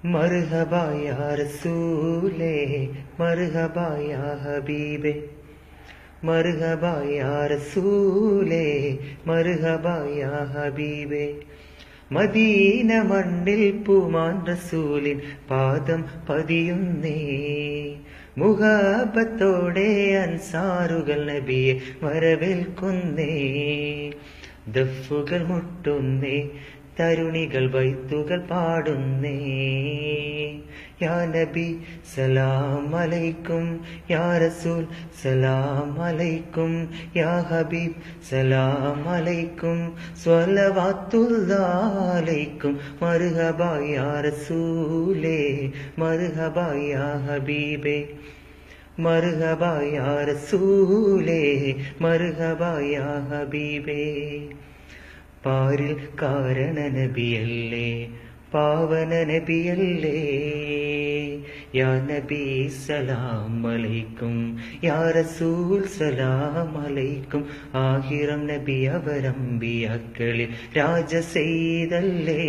मरहबा या रसूले, मरहबा या हबीबे, मरहबा या रसूले, मरहबा या हबീബേ. മദീന മണ്ണിൽ പൂമാൻ റസൂലിൻ പാദം പതിയുന്നേ, മുഹബത്തോടെ അൻസാറുകൾ നബിയെ വരവേൽക്കുന്നേ. ദഫ്ഫുകൾ മുട്ടുന്നേ, തരുണികൾ ബൈത്തുകൾ പാടുന്നേ. യാ നബി സലാം അലൈക്കും, യാ റസൂൽ സലാം അലൈക്കും, യാ ഹബീബ് സലാം അലൈക്കും, സ്വലവാത്തുല്ലാഹ് അലൈക്കും. മർഹബാ യാ റസൂലേ, മർഹബാ യാ ഹബീബേ, മർഹബാ യാ റസൂലേ, മർഹബാ യാ ഹബീബേ. പാരിൽ കാരണ നബിയല്ലേ, പാവന നബിയല്ലേ. യാ നബി സലാം അലൈക്കും, യാ റസൂൽ സലാം അലൈക്കും. ആഹിറം നബി അവരംബിയാക്കളിൽ രാജസെയ്തല്ലേ.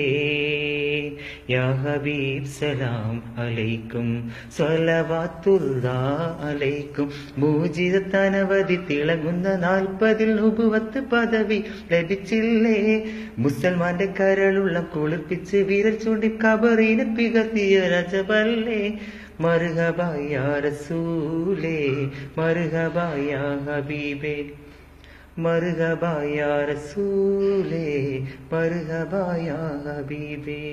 യാ ഹബീബ് സലാം അലൈക്കും, സ്വലവാത്തുല്ലാഹ് അലൈക്കും. മൂജിതനവധി തിളങ്ങുന്ന 40 നുബുവത്ത് പദവി ലഭിച്ചില്ലേ. മുസൽമാന്റെ കരളുള്ള കുളിർപ്പിച്ച് വിരൽ ചൂണ്ടി ഖബറിനെ പികത്തിയ രജബല്ലേ. മർഹബാ യാ റസൂലേ, മർഹബാ യാ ഹബീബേ, മർഹബാ യാ റസൂലേ, മർഹബാ യാ ഹബീബേ.